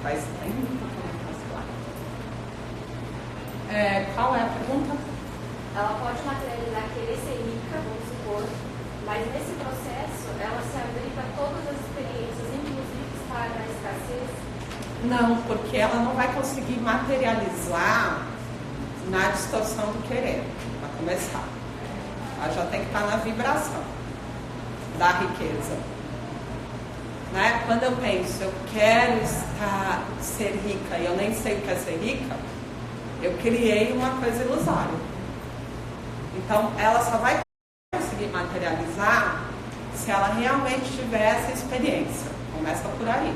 faz tempo que eu não faço live. Qual é a pergunta? Ela pode materializar, querer ser rica, vamos supor, mas nesse processo ela se abrir para todas as experiências, inclusive estar na escassez? Não, porque ela não vai conseguir materializar na distorção do querer, para começar. Ela já tem que estar na vibração da riqueza. Né? Quando eu penso, eu quero ser rica e eu nem sei o que é ser rica, eu criei uma coisa ilusória. Então, ela só vai conseguir materializar se ela realmente tiver essa experiência. Começa por aí.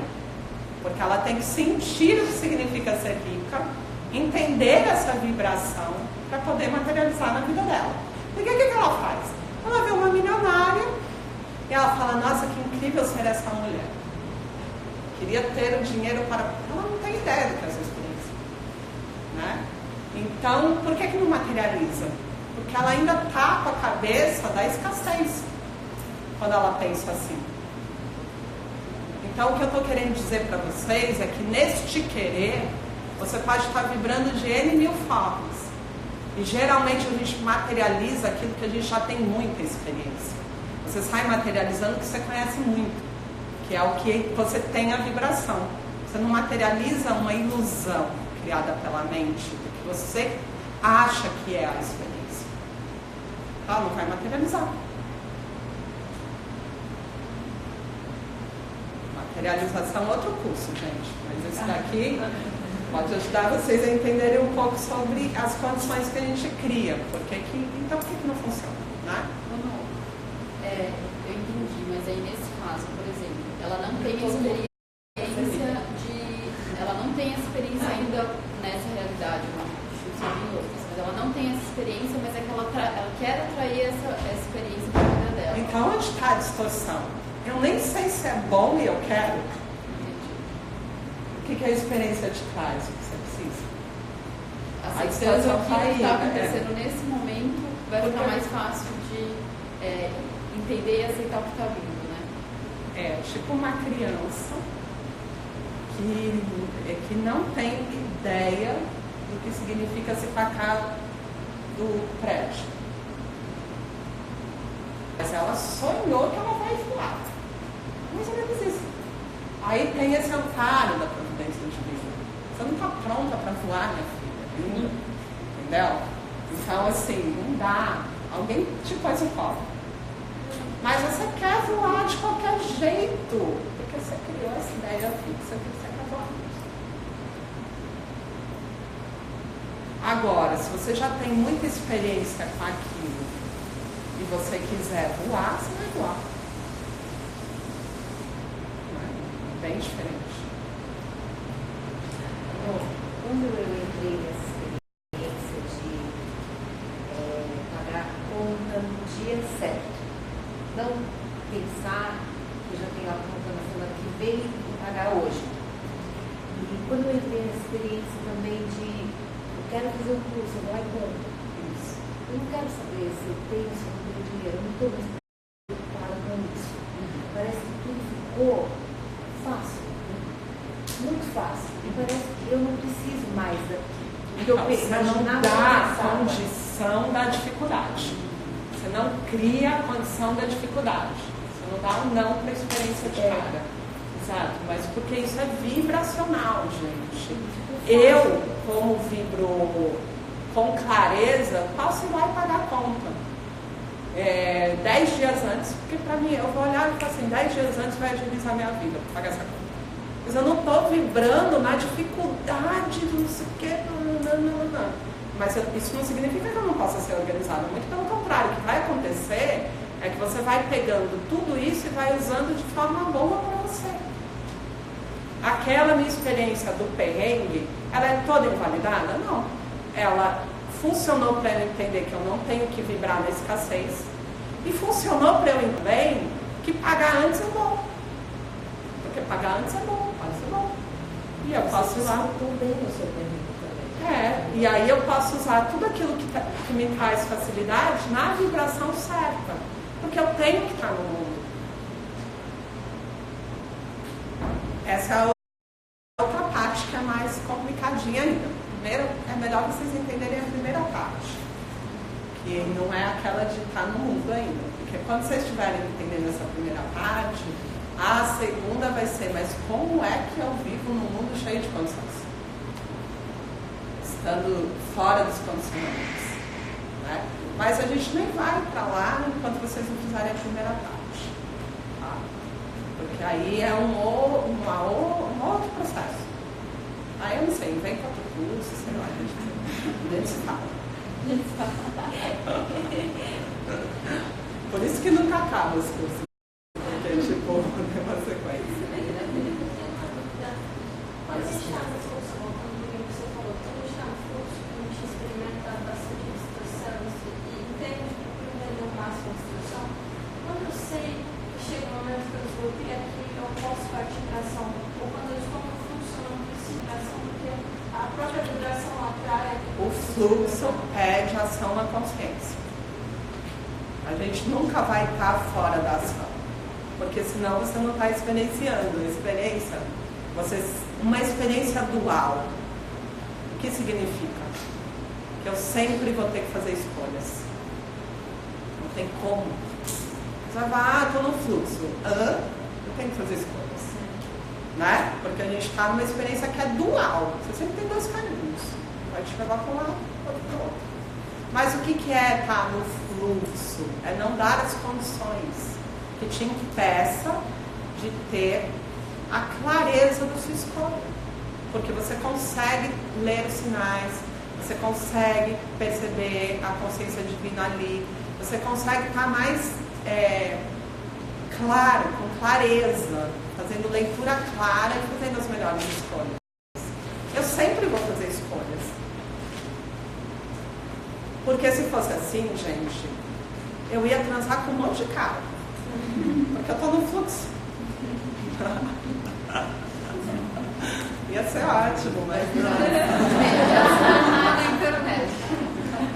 Porque ela tem que sentir o que significa ser rica, entender essa vibração para poder materializar na vida dela. Porque o que ela faz? Ela vê uma milionária e ela fala, nossa, que incrível ser essa mulher. Queria ter o dinheiro para... Ela não tem ideia do que é essa experiência. Né? Então, por que não materializa? Porque ela ainda está com a cabeça da escassez quando ela pensa assim. Então, o que eu estou querendo dizer para vocês é que neste querer, você pode estar vibrando de N mil formas. E geralmente a gente materializa aquilo que a gente já tem muita experiência. Você sai materializando o que você conhece muito, que é o que você tem a vibração. Você não materializa uma ilusão criada pela mente do que você acha que é a experiência. Ela não vai materializar. Materialização é outro curso, gente. Mas esse daqui pode ajudar vocês a entenderem um pouco sobre as condições que a gente cria. Então, por que não funciona? Né? Eu entendi, mas aí nesse caso, por exemplo, ela não tem experiência ela não tem experiência ainda nessa realidade, mas ela não tem essa experiência, mas é que ela quer atrair essa experiência para a vida dela. Então, onde está a distorção? Eu nem sei se é bom e eu quero. O que a experiência te traz? O que você precisa? A distorção que está acontecendo nesse momento vai ficar mais fácil de entender e aceitar o que está vindo, né? É tipo uma criança que não tem ideia do que significa se tacar do prédio. Mas ela sonhou que ela vai voar. Mais ou menos isso. Aí tem esse amparo da providência divina. Você não está pronta para voar, minha filha. Entendeu? Então, assim, não dá. Alguém te pôs um copo. Mas você quer voar de qualquer jeito. Porque você criou essa ideia fixa que você quer voar. Agora, se você já tem muita experiência com aquilo e você quiser voar, você vai voar. Bem diferente. Quando eu entrei nessa experiência de pagar a conta no dia certo, não pensar que já tenho a conta na semana que vem e pagar hoje. E quando eu entrei nessa experiência também de eu quero fazer um curso, eu vou lá e compro. Eu não quero saber se eu tenho, se eu não tenho dinheiro, eu não estou mais preocupada com isso. Parece que tudo ficou fácil, muito fácil. E parece que eu não preciso mais daquilo. Você não dá a condição da dificuldade. Você não cria a condição da dificuldade. Você não dá um não para a experiência de carga. Exato, mas porque isso é vibracional, gente. Eu, como vibro com clareza, posso ir lá e pagar a conta. 10 dias antes, porque para mim, eu vou olhar e falar assim, 10 dias antes vai agilizar minha vida para pagar essa conta. Mas eu não estou vibrando na dificuldade do não sei o que, não. Mas isso não significa que eu não possa ser organizada. Muito pelo contrário, o que vai acontecer é que você vai pegando tudo isso e vai usando de forma boa para você. Aquela minha experiência do perrengue, ela é toda invalidada? Não. Ela funcionou para eu entender que eu não tenho que vibrar na escassez. E funcionou para eu entender que pagar antes é bom. Porque pagar antes é bom, pode ser bom. E eu posso usar também no seu perrengue também. e aí eu posso usar tudo aquilo que me traz facilidade na vibração certa. Porque eu tenho que estar no mundo. Essa é a outra parte. mais complicadinha ainda. Primeiro, é melhor vocês entenderem a primeira parte, que não é aquela de estar no mundo ainda. Porque quando vocês estiverem entendendo essa primeira parte, a segunda vai ser, mas como é que eu vivo num mundo cheio de condições? Estando fora dos condicionamentos, né? Mas a gente nem vai para lá enquanto vocês não fizerem a primeira parte, tá? Porque aí é um outro processo. Aí eu não sei, vem para outro curso, sei lá, a gente se fala. Por isso que nunca acaba os cursos, porque tipo, tem uma sequência. Quando a gente está na discussão, como você falou, quando a gente está no fluxo, a gente experimenta bastante distorção e entende de entender o máximo a distorção. Quando eu sei que chega um momento que eu desbloqueei aqui, eu posso partir para ação. Ou quando eu estou no fluxo, eu não preciso de ação, porque a própria vibração atrai. O fluxo pede ação na consciência. A gente nunca vai estar fora da ação, porque senão você não está experienciando. Uma experiência dual. O que significa? Que eu sempre vou ter que fazer escolhas. Não tem como. Você vai falar, estou no fluxo. Eu tenho que fazer escolhas. Né? Porque a gente está numa experiência que é dual. Você sempre tem dois caminhos. Vai te levar para um lado, outro para o outro. Mas o que é estar no fluxo? É não dar as condições que te impeça de ter a clareza da sua escolha. Porque você consegue ler os sinais, você consegue perceber a consciência divina ali, você consegue estar mais claro, com clareza, fazendo leitura clara e fazendo as melhores escolhas. Eu sempre vou fazer escolhas. Porque se fosse assim, gente, eu ia transar com um monte de cara. Porque eu estou no fluxo. Ia ser ótimo, mas não.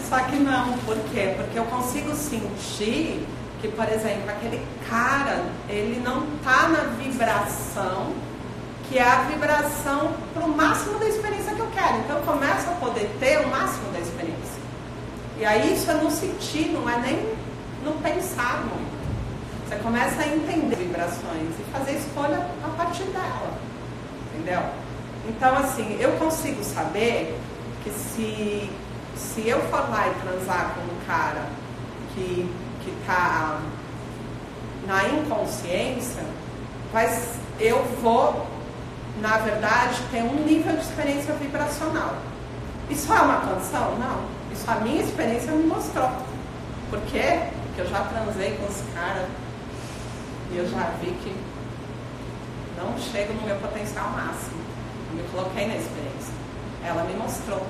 Só que não, por quê? Porque eu consigo sentir que, por exemplo, aquele cara, ele não está na vibração, que é a vibração para o máximo da experiência que eu quero. Então eu começo a poder ter o máximo da experiência. E aí isso é no sentir, não é nem no pensar muito. Você começa a entender vibrações e fazer escolha a partir dela. Entendeu? Então, assim, eu consigo saber que se eu for lá e transar com um cara que está na inconsciência, eu vou, na verdade, ter um nível de experiência vibracional. Isso é uma condição? Não. Isso a minha experiência me mostrou. Por quê? Porque eu já transei com os caras e eu já vi que não chego no meu potencial máximo. Eu me coloquei na experiência. Ela me mostrou.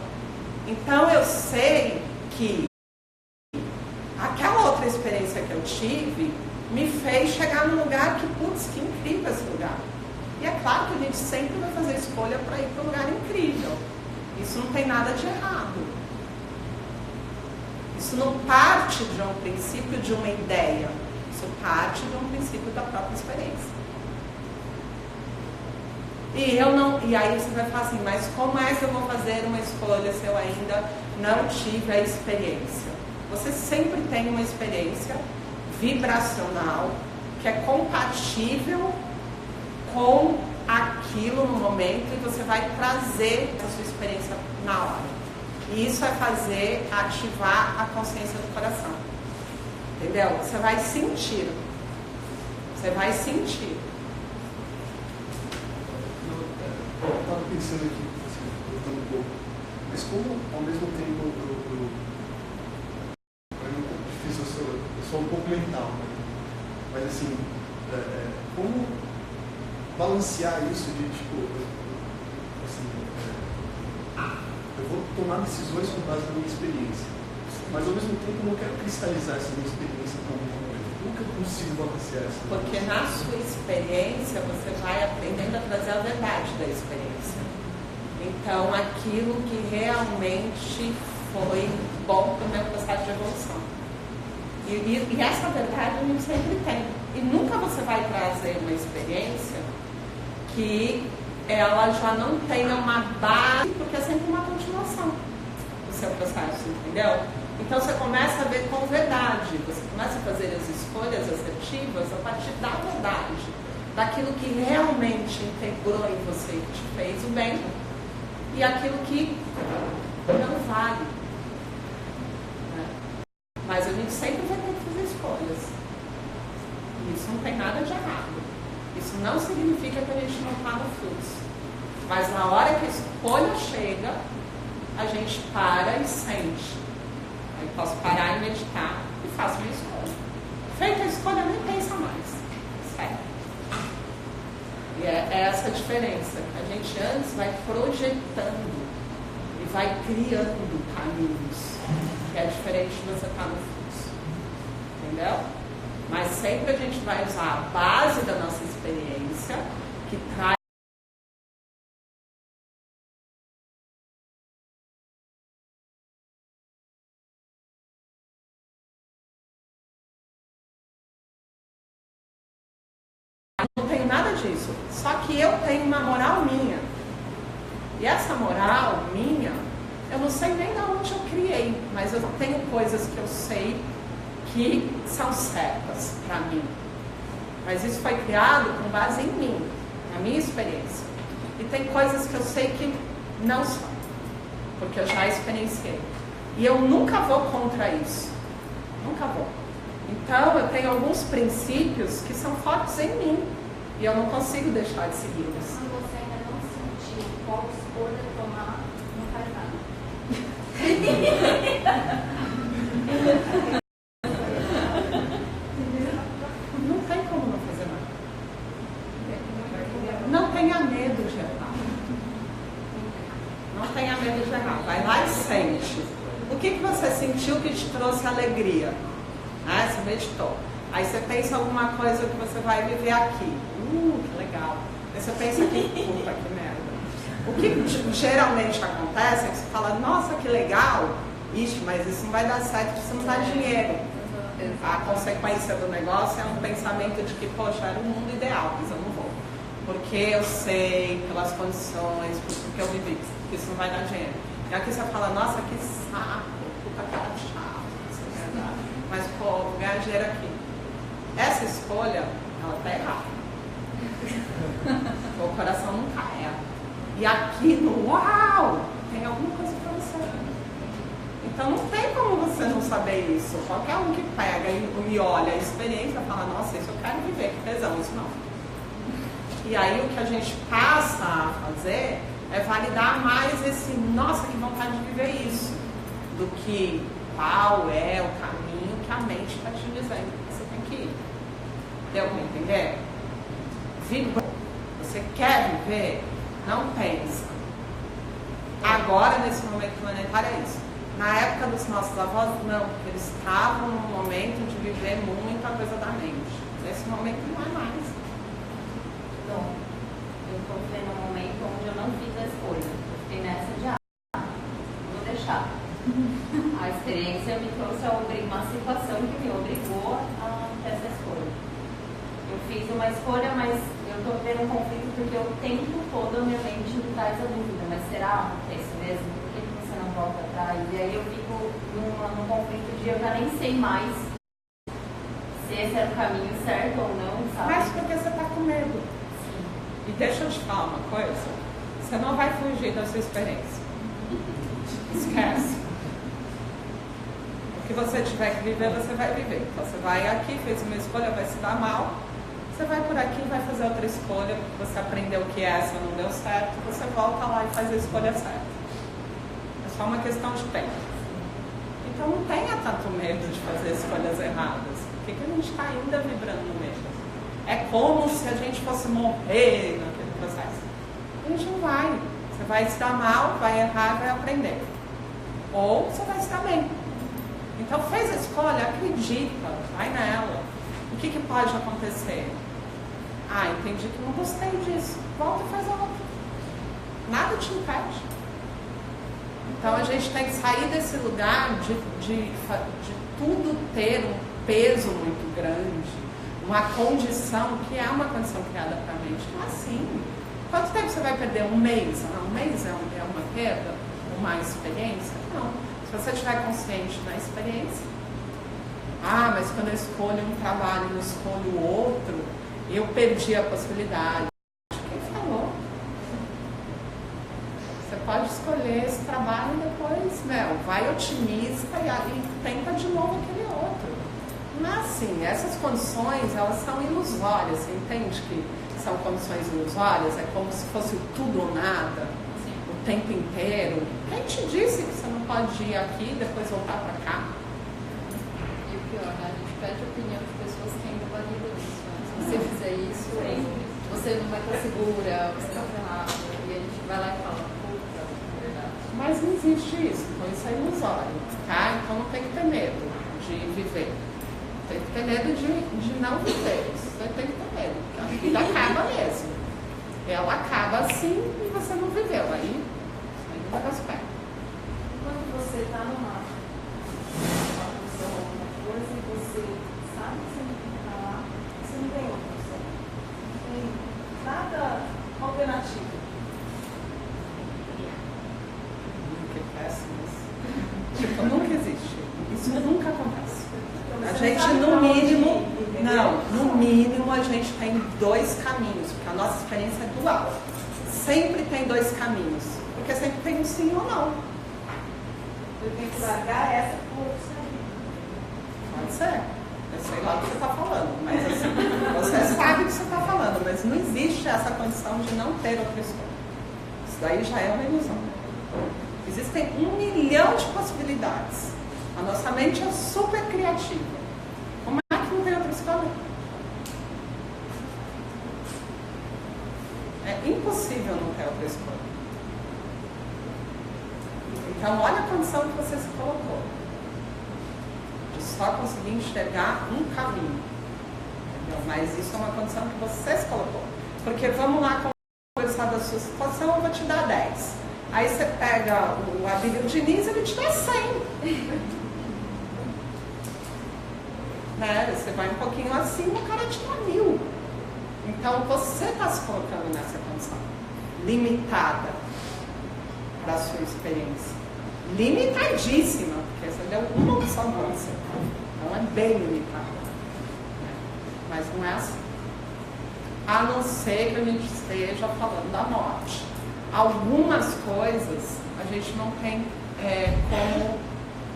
Então eu sei que aquela outra experiência que eu tive me fez chegar num lugar que, putz, que incrível esse lugar. E é claro que a gente sempre vai fazer escolha para ir para um lugar incrível. Isso não tem nada de errado. Isso não parte de um princípio, de uma ideia. Isso parte de um princípio da própria experiência. E aí você vai falar assim, mas como é que eu vou fazer uma escolha se eu ainda não tive a experiência? Você sempre tem uma experiência vibracional que é compatível com aquilo no momento e você vai trazer a sua experiência na hora. E isso é fazer ativar a consciência do coração. Entendeu? Você vai sentir. Você vai sentir. Eu estava pensando aqui, assim, voltando um pouco, mas como ao mesmo tempo para mim é um pouco difícil, eu sou um pouco mental, né? Mas assim, como balancear isso de tipo, assim, eu vou tomar decisões com base na minha experiência, mas ao mesmo tempo eu não quero cristalizar essa minha experiência como como que eu consigo balancear isso? Porque na sua experiência você vai aprendendo a trazer a verdade da experiência. Então, aquilo que realmente foi bom para o meu processo de evolução. E essa verdade a gente sempre tem. E nunca você vai trazer uma experiência que ela já não tenha uma base, porque é sempre uma continuação do seu processo, entendeu? Então você começa a ver com verdade, você começa a fazer as escolhas assertivas a partir da verdade, daquilo que realmente integrou em você, que te fez o bem, e aquilo que não vale. Né? Mas a gente sempre vai ter que fazer escolhas. E isso não tem nada de errado. Isso não significa que a gente não está no fluxo. Mas na hora que a escolha chega, a gente para e sente. Aí posso parar e meditar e faço minha escolha. Feita a escolha, nem pensa mais. Certo? E é essa a diferença. A gente antes vai projetando e vai criando caminhos. Que é diferente de você estar no fluxo. Entendeu? Mas sempre a gente vai usar a base da nossa experiência, que traz não tenho nada disso. Só que eu tenho uma moral minha. E essa moral minha, eu não sei nem de onde eu criei, mas eu tenho coisas que eu sei que são certas para mim. Mas isso foi criado com base em mim, na minha experiência. E tem coisas que eu sei que não são, porque eu já experienciei. E eu nunca vou contra isso. Nunca vou. Então, eu tenho alguns princípios que são fortes em mim. E eu não consigo deixar de segui-los. Quando você ainda não sentiu qual escolha tomar, não faz nada. Não tem como não fazer nada. Não tenha medo de errar. Não tenha medo de errar. Vai lá e sente. O que você sentiu que te trouxe alegria? Você meditou. Aí você pensa em alguma coisa que você vai viver aqui. Que legal. Aí você pensa aqui, puta, que merda. O que geralmente acontece é que você fala, nossa, que legal. Ixi, mas isso não vai dar certo porque você não dá dinheiro. A consequência do negócio é um pensamento de que, poxa, era o mundo ideal, mas eu não vou. Porque eu sei, pelas condições, porque eu vivi, que isso não vai dar dinheiro. E aqui você fala, nossa, que saco, puta cara chato, isso é verdade. Mas, pô, vou ganhar dinheiro aqui. Essa escolha, ela tá errada. O coração não cai. E aqui no uau, tem alguma coisa pra você. Então não tem como você não saber isso. Qualquer um que pega e olha a experiência e fala, nossa, isso eu quero viver, que tesão, isso não. E aí o que a gente passa a fazer é validar mais esse, nossa, que vontade de viver isso, do que qual é o caminho que a mente está te dizendo que você tem que ir. Deu para entender? Viva. Você quer viver? Não pensa. Agora, nesse momento planetário, é isso. Na época dos nossos avós, não, porque eles estavam num momento de viver muita coisa da mente. Nesse momento não é mais. Então, eu estou vivendo um momento onde eu não fiz a escolha. Eu fiquei nessa de vou deixar. A experiência me trouxe uma situação que me obrigou a ter essa escolha. Eu fiz uma escolha, mas eu estou vendo um conflito porque o tempo todo a minha mente me traz a dúvida. Mas será que é isso mesmo? Por que você não volta atrás? E aí eu fico num conflito de eu já nem sei mais se esse era o caminho certo ou não, sabe? Mas porque você está com medo. Sim. E deixa eu te falar uma coisa. Você não vai fugir da sua experiência. Esquece. O que você tiver que viver, você vai viver. Então você vai aqui, fez uma escolha, vai se dar mal. Você vai por aqui, vai fazer outra escolha, você aprendeu que essa não deu certo, você volta lá e faz a escolha certa. É só uma questão de tempo. Então não tenha tanto medo de fazer escolhas erradas. Por que a gente está ainda vibrando no medo? É como se a gente fosse morrer naquele processo. A gente não vai. Você vai se dar mal, vai errar, vai aprender. Ou você vai se dar bem. Então fez a escolha, acredita, vai nela. O que pode acontecer? Entendi que não gostei disso. Volta e faz a outra. Nada te impede. Então a gente tem que sair desse lugar de tudo ter um peso muito grande, uma condição que é uma condição criada para a mente. Não é assim. Quanto tempo você vai perder um mês? Um mês é uma perda? Uma experiência? Não. Se você estiver consciente da experiência, mas quando eu escolho um trabalho e não escolho outro, eu perdi a possibilidade. Quem falou? Você pode escolher esse trabalho e depois, vai otimista e tenta de novo aquele outro. Mas assim, essas condições, elas são ilusórias, você entende que são condições ilusórias? É como se fosse tudo ou nada, o tempo inteiro. Quem te disse que você não pode ir aqui e depois voltar para cá? E o pior, né? A gente pede a opinião de pessoas que ainda validam isso. Né? Se você fizer isso, você não vai estar segura, você está ferrado. E a gente vai lá e fala, puta, verdade. Mas não existe isso, então isso é ilusório, tá? Então não tem que ter medo de viver. Tem que ter medo de não viver. Você tem que ter medo, porque a vida acaba mesmo. Ela acaba assim e você não viveu. Aí não vai dar os pés. Quando você está numa função, alguma coisa, e você sabe que você não tem que estar lá, você não tem outra opção. Não tem nada alternativo. Que péssimo isso. Tipo, nunca existe. Isso nunca acontece. A gente, no mínimo, no mínimo, a gente tem dois caminhos, porque a nossa experiência é dual. Sempre tem dois caminhos, porque sempre tem um sim ou não. Eu tenho que largar essa por sair. Pode ser. Eu sei lá o que você está falando, mas assim, você sabe o que você está falando, mas não existe essa condição de não ter outra escolha. Isso daí já é uma ilusão. Existem 1 milhão de possibilidades. A nossa mente é super criativa. Como é que não tem outra escolha? É impossível não ter outra escolha. Então, olha a condição que você se colocou. De só conseguir enxergar um caminho. Entendeu? Mas isso é uma condição que você se colocou. Porque vamos lá conversar da sua situação, eu vou te dar 10. Aí você pega o Abílio Diniz, ele te dá 100. Você vai um pouquinho acima, o cara te dá 1000. Então você está se colocando nessa condição limitada da sua experiência. Limitadíssima, porque você deu uma opção para você. Então é bem limitada. Mas não é assim. A não ser que a gente esteja falando da morte. Algumas coisas a gente não tem como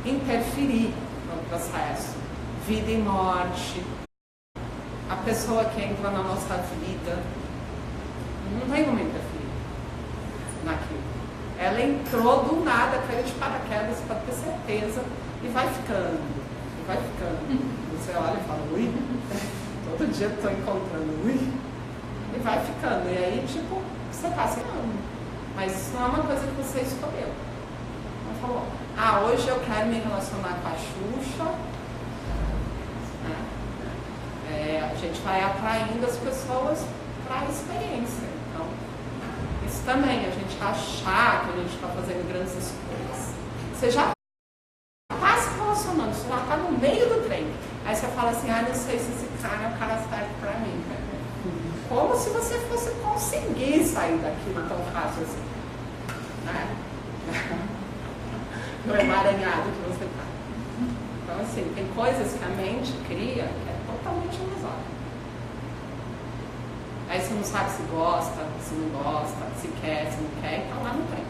interferir no processo. Vida e morte, a pessoa que entra na nossa vida, não tem como interferir naquilo. Ela entrou do nada, caiu de paraquedas, para ter certeza, e vai ficando, e vai ficando. Você olha e fala, ui, todo dia estou encontrando, ui, e vai ficando. E aí, tipo, você está se amando. Mas isso não é uma coisa que você escolheu. Ela falou, hoje eu quero me relacionar com a Xuxa. A gente vai atraindo as pessoas para a experiência. Então, isso também, a gente achar que a gente está fazendo grandes escolhas. Você já está se relacionando, você já está no meio do trem. Aí você fala assim, não sei se esse cara é o cara certo para mim. Como se você fosse conseguir sair daquilo tão fácil assim. Né? No emaranhado que você está. Então, assim, tem coisas que a mente cria que é totalmente ilusória. Aí você não sabe se gosta, se não gosta, se quer, se não quer, então lá não tem.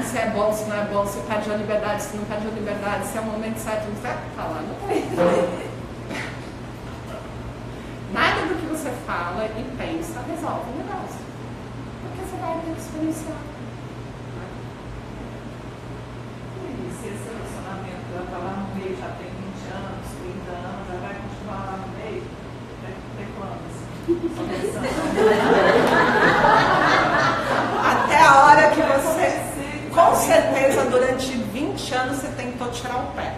Se é bom, se não é bom, se perde a liberdade, se não perde a liberdade, se é o momento certo, não certo, tá lá não tem. Nada do que você fala e pensa resolve o negócio. Porque você vai ter que experienciar. Se esse relacionamento já está lá no meio, já tem 20 anos, 30 anos, já vai continuar lá no meio, até quando? Até a hora que você, com certeza, durante 20 anos você tentou tirar o pé.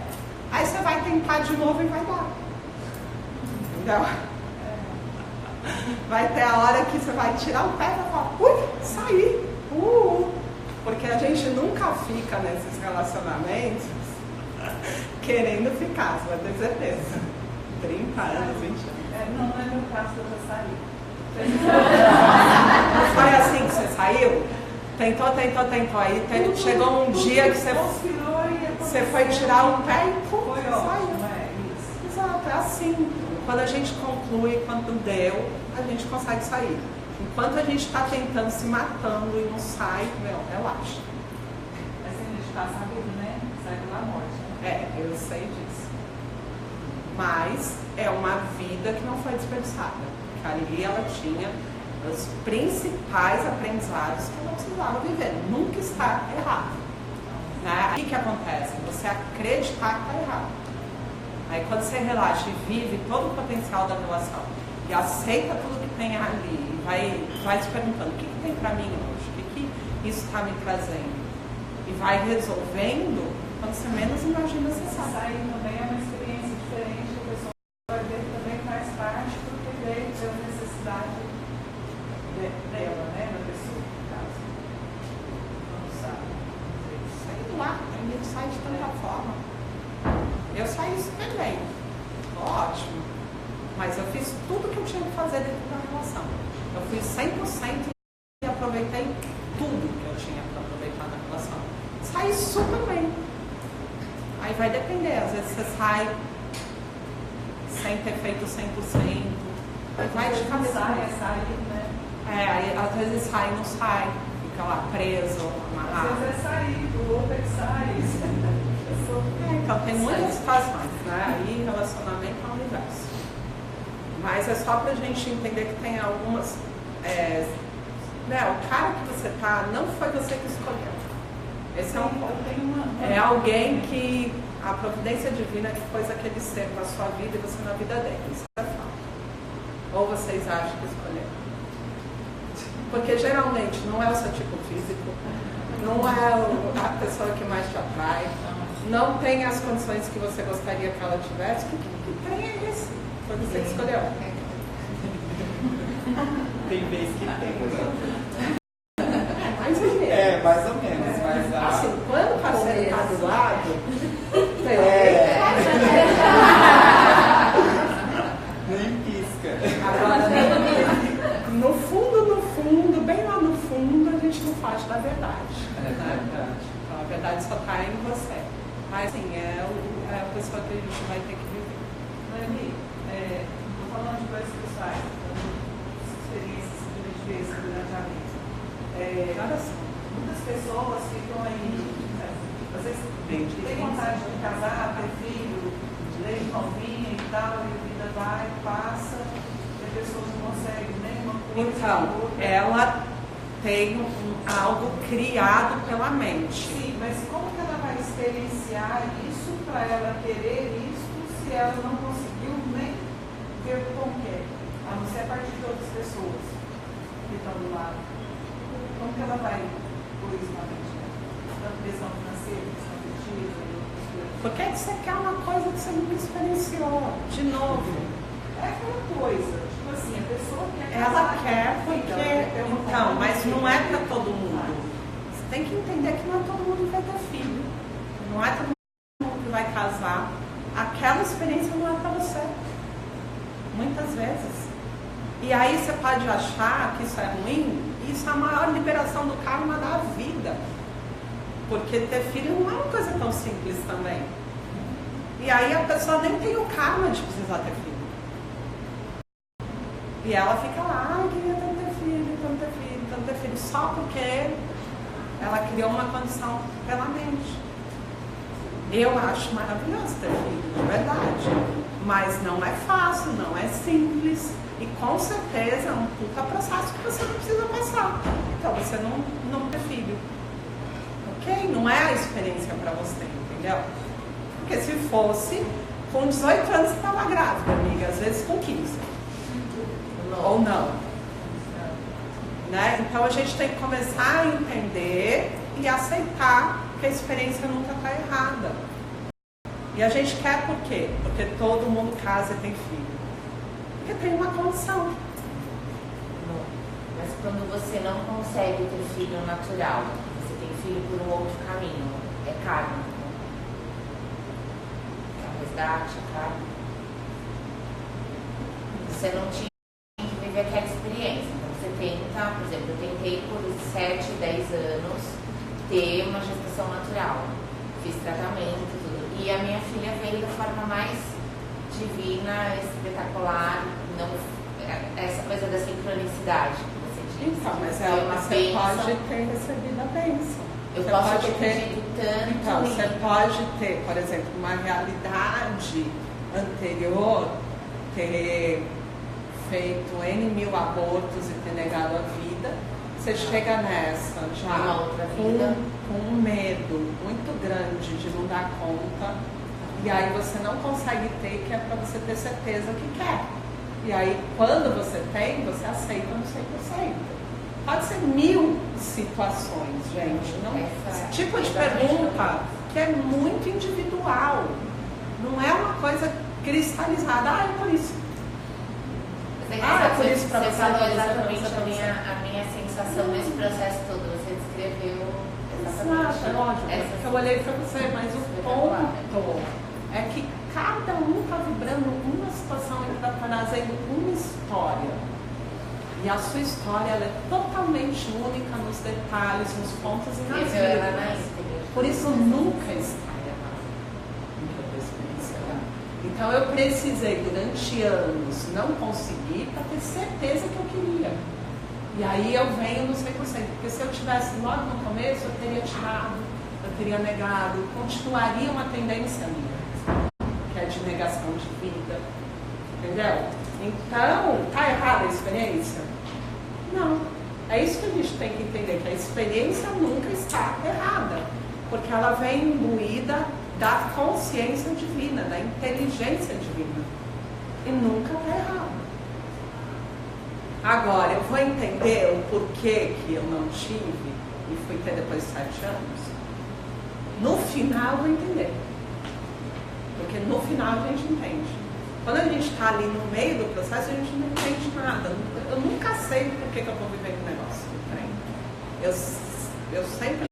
Aí você vai tentar de novo e vai dar. Entendeu? Vai ter a hora que você vai tirar o pé e vai falar, saí. Porque a gente nunca fica nesses relacionamentos querendo ficar, você vai ter certeza. 30 anos, 20 anos. Não é meu caso, eu já saí. Tentou. Aí chegou um dia que você foi tirar o pé e pum, Foi saiu. ótimo, é isso. Exato, é assim. Quando a gente conclui, quando deu, a gente consegue sair. Enquanto a gente está tentando, se matando e não sai, relaxa. Mas a gente passa a vida, né? Sai pela morte, né? Eu sei disso. Mas é uma vida que não foi desperdiçada. Porque ali ela tinha os principais aprendizados que ela precisava viver. Nunca está errado. Né? Aí o que acontece? Você acreditar que está errado. Aí quando você relaxa e vive todo o potencial da relação e aceita tudo que tem ali, e vai se perguntando o que tem para mim hoje, o que isso está me trazendo, e vai resolvendo, quando você menos imagina, você sabe. Sair também é uma experiência diferente, a pessoa vai ver que também faz parte porque veio pela necessidade dela, né, da pessoa, no caso. Não sabe. Sei lá, a gente sai de tanta forma. Eu saí super bem, ótimo, mas eu fiz tudo que eu tinha que fazer dentro da relação. Eu fui 100% e aproveitei tudo que eu tinha para aproveitar na relação. Saí super bem. Aí vai depender, às vezes você sai sem ter feito 100%, aí vai de cabeça. Sai, né? Aí às vezes sai e não sai, fica lá preso, amarrado. Às vezes é sair, o outro é que sai. Então tem muitas situações, né? Aí relacionamento é um universo. Mas é só pra gente entender que tem algumas. O cara que você tá, não foi você que escolheu. Esse é um ponto. É alguém que a providência divina que pôs aquele ser na sua vida e você na vida dele. Isso é fato. Ou vocês acham que escolheram? Porque geralmente não é o seu tipo físico, não é a pessoa que mais te atrai. Não tem as condições que você gostaria que ela tivesse, o que tem é esse. Foi você que escolheu. Tem vezes que tem. Mais ou menos. Mais ou menos. Mas assim, quando o parceiro está do lado, nem pisca. Agora, no fundo, bem lá no fundo, a gente não faz da verdade. Então, a verdade só está em você. Mas sim, é a pessoa que a gente vai ter que viver. Noemi, estou falando de coisas pessoais, experiências que a gente vê durante a vida. Muitas pessoas ficam aí, às vezes tem vontade de casar, ter filho, leite novinha e tal, e a vida vai, passa, e a pessoa não consegue nem uma coisa. Então, ela tem algo criado pela mente. Sim, mas como que ela vai experienciar isso para ela querer isso se ela não conseguiu nem ver como quer, a não ser a partir de outras pessoas que estão do lado? Como que ela vai pôr isso na mente? Tanto questão financeira, questão afetiva e outras coisas. Por que você quer uma coisa que você nunca experienciou? De novo. É aquela coisa, tipo assim, a pessoa quer Ela casar, quer filha, porque. ela quer ter uma Então, mas família. não é para todo mundo. Você tem que entender que não é todo mundo que vai ter filho. Não é todo mundo que vai casar. Aquela experiência não é para você. Muitas vezes. E aí você pode achar que isso é ruim. Isso é a maior liberação do karma da vida. Porque ter filho não é uma coisa tão simples também. E aí a pessoa nem tem o karma de precisar ter filho. E ela fica lá, queria tanto ter filho, só porque ela criou uma condição pela mente. Eu acho maravilhoso ter filho, de verdade. Mas não é fácil, não é simples. E com certeza é um puta processo que você não precisa passar. Então você não ter filho. Ok? Não é a experiência para você, entendeu? Porque se fosse, com 18 anos você estava grávida, amiga, às vezes com 15. Ou não. Né? Então a gente tem que começar a entender e aceitar que a experiência nunca está errada. E a gente quer por quê? Porque todo mundo casa e tem filho. Porque tem uma condição. Mas quando você não consegue ter filho natural, você tem filho por um outro caminho, é karma. É um resgate, karma. Você não tinha que viver aquela experiência. Então você tenta, por exemplo, eu tentei por 7, 10 anos ter uma gestação natural. Fiz tratamento, tudo. E a minha filha veio da forma mais divina, espetacular, não, essa coisa da sincronicidade que você disse. Então, mas você bênção. pode ter recebido a bênção. Eu Você posso pode ter pedido tanto. Então, você pode ter, por exemplo, uma realidade anterior, ter feito N mil abortos e ter negado a vida. Você chega nessa já Uma outra vida. com um medo muito grande de não dar conta, e aí você não consegue ter, que é para você ter certeza que quer. E aí, quando você tem, você aceita no 100%. Pode ser 1000 situações, gente. Não, esse tipo de pergunta que é muito individual. Não é uma coisa cristalizada. Ah, é por isso. É por isso pra você você, falou pra você, exatamente pra você. a minha sensação nesse processo todo. Você descreveu exatamente. Exato, é lógico. Eu olhei para você, mas o ponto é que cada um está vibrando uma situação e está trazendo uma história. E a sua história ela é totalmente única nos detalhes, nos pontos e nas vírgulas. Por isso nunca está errado. Então eu precisei durante anos não conseguir para ter certeza que eu queria. E aí eu venho no 100%, porque se eu tivesse logo no começo, eu teria tirado, eu teria negado, continuaria uma tendência minha, que é de negação de vida. Entendeu? Então, está errada a experiência? Não. É isso que a gente tem que entender, que a experiência nunca está errada, porque ela vem imbuída da consciência divina, da inteligência divina. E nunca está errada. Agora, eu vou entender o porquê que eu não tive e fui ter depois de 7 anos. No final, eu vou entender. Porque no final a gente entende. Quando a gente está ali no meio do processo, a gente não entende nada. Eu nunca sei por que eu estou vivendo o negócio. Eu sempre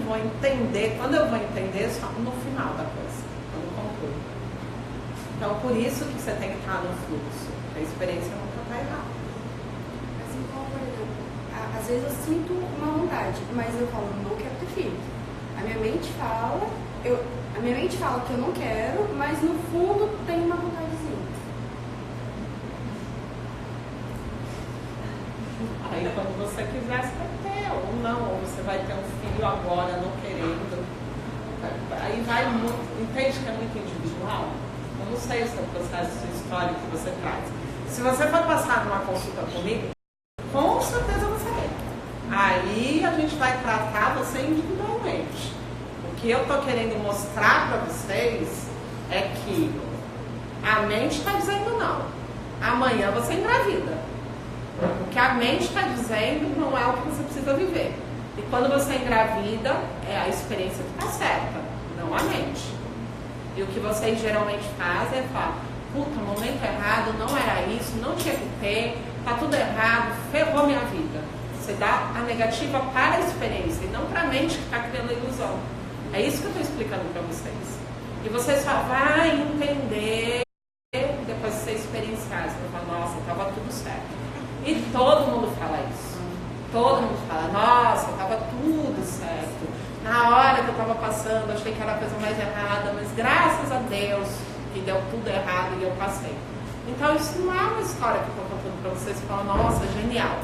vou entender. Quando eu vou entender, só no final da coisa. Quando conclui. Então, por isso que você tem que estar no fluxo. A experiência nunca está errada. Às vezes eu sinto uma vontade, mas eu falo, não quero ter filho. A minha mente fala que eu não quero, mas no fundo tem uma vontadezinha. Aí quando você quiser, você vai ter, ou não, ou você vai ter um filho agora, não querendo. Aí vai muito, entende que é muito individual? Eu não sei o seu processo, a sua história que você traz. Se você for passar numa consulta comigo, com certeza você vai. Aí a gente vai tratar você individualmente. O que eu estou querendo mostrar para vocês é que a mente está dizendo não. Amanhã você engravida. O que a mente está dizendo não é o que você precisa viver. E quando você engravida, é a experiência que está certa, não a mente. E o que vocês geralmente fazem é falar, puta, no momento errado, não era isso, não tinha que ter, tá tudo errado, ferrou minha vida. Você dá a negativa para a experiência e não para a mente que está criando a ilusão. É isso que eu estou explicando para vocês. E você só vai entender depois de você experienciar. Você vai falar, nossa, estava tudo certo. E todo mundo fala isso. Todo mundo fala, nossa, estava tudo certo. Na hora que eu estava passando, achei que era a coisa mais errada, mas graças a Deus que deu tudo errado e eu passei. Então isso não é uma história que eu estou contando para vocês e falar, nossa, genial.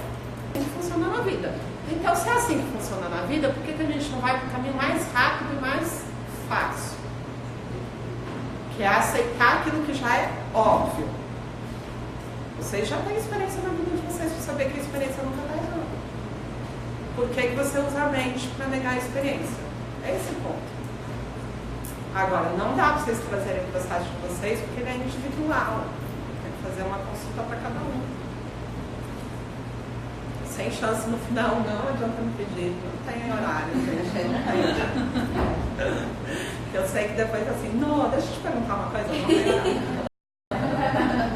Tem que funcionar na vida. Então, se é assim que funciona na vida, por que a gente não vai para o caminho mais rápido e mais fácil? Que é aceitar aquilo que já é óbvio. Vocês já têm experiência na vida de vocês para saber que a experiência nunca está errada. Por que você usa a mente para negar a experiência? É esse o ponto. Agora, não dá para vocês trazerem o processo de vocês porque ele é individual. Tem que fazer uma consulta para cada um. Sem chance no final, não adianta me pedir, não tem horário, gente, não tem. Eu sei que depois assim, não, deixa eu te perguntar uma coisa, não tem nada.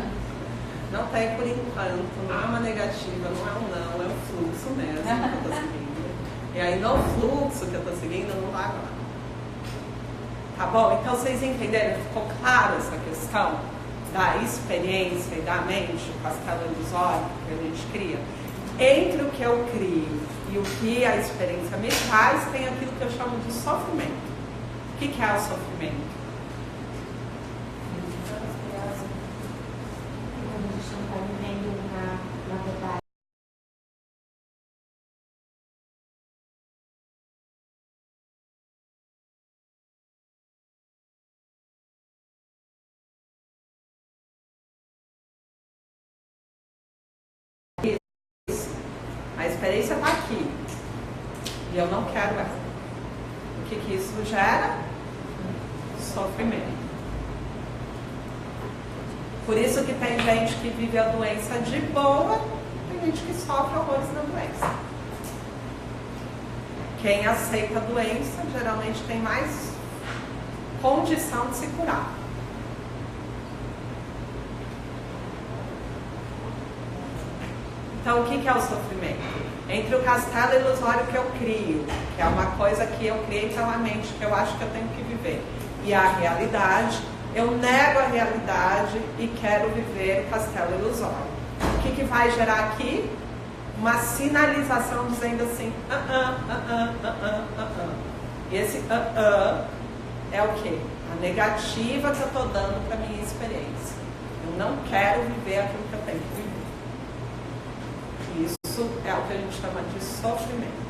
Não tem por enquanto, não é uma negativa, não é um não, é um fluxo mesmo que eu estou seguindo. E aí no fluxo que eu estou seguindo, não vai agora. Tá bom? Então vocês entenderam? Ficou claro essa questão da experiência e da mente, o castelo ilusório que a gente cria? entre o que eu crio e o que a experiência me traz, tem aquilo que eu chamo de sofrimento. O que é o sofrimento? Quando a gente não está vivendo na verdade. A experiência está aqui e eu não quero ela. O que isso gera? Sofrimento. Por isso que tem gente que vive a doença de boa, tem gente que sofre horrores na doença. Quem aceita a doença geralmente tem mais condição de se curar. Então, o que é o sofrimento? Entre o castelo ilusório que eu crio, que é uma coisa que eu criei pela mente, que eu acho que eu tenho que viver, e a realidade, eu nego a realidade e quero viver castelo ilusório. O que vai gerar aqui? Uma sinalização dizendo assim, E esse é o quê? A negativa que eu estou dando para a minha experiência. Eu não quero viver aquilo que eu tenho que viver. Isso é o que a gente chama de sofrimento.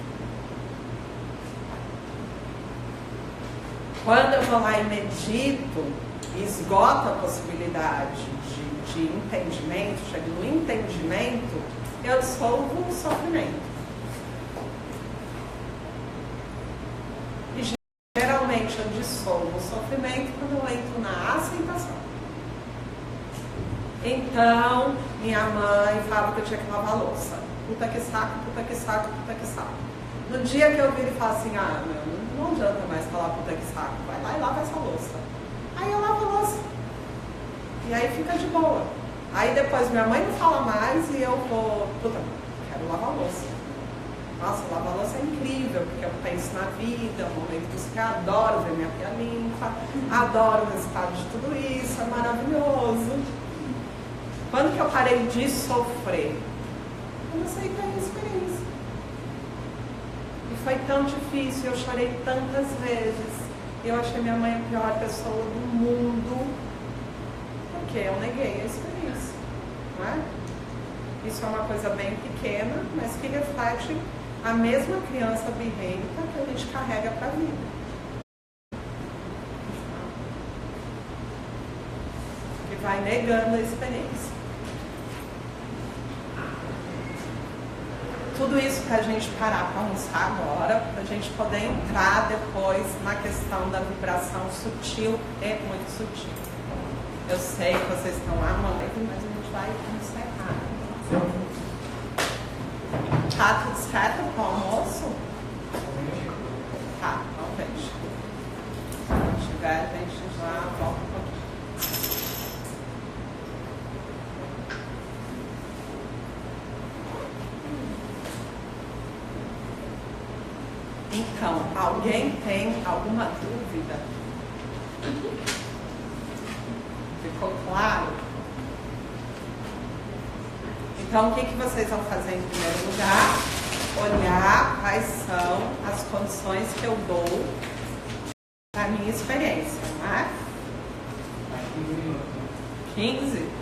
Quando eu vou lá e medito, esgoto a possibilidade de entendimento, chego no entendimento, eu dissolvo o sofrimento. E geralmente eu dissolvo o sofrimento quando eu entro na aceitação. Então, minha mãe falava que eu tinha que lavar a louça. Puta que saco, puta que saco, puta que saco. No dia que eu viro e falo assim, não adianta mais falar puta que saco, vai lá e lava essa louça. Aí eu lavo a louça. E aí fica de boa. Aí depois minha mãe não fala mais e eu vou, quero lavar a louça. Nossa, lavar a louça é incrível, porque eu penso na vida, é um momento que eu adoro ver minha pia limpa, adoro o resultado de tudo isso, é maravilhoso. Quando que eu parei de sofrer? Eu não aceitei a experiência. E foi tão difícil, eu chorei tantas vezes. Eu achei minha mãe a pior pessoa do mundo, porque eu neguei a experiência. Não é? Isso é uma coisa bem pequena, mas que reflete a mesma criança birrenta que a gente carrega para a vida. Que vai negando a experiência. Tudo isso para a gente parar para almoçar agora, para a gente poder entrar depois na questão da vibração sutil e muito sutil. Eu sei que vocês estão amando, mas a gente vai encerrar. Tá tudo certo com o almoço? Tá, então veja. Se tiver, a gente já volta um pouquinho. Então, alguém tem alguma dúvida? Ficou claro? Então, o que vocês vão fazer em primeiro lugar? Olhar quais são as condições que eu dou para a minha experiência, não é? 15?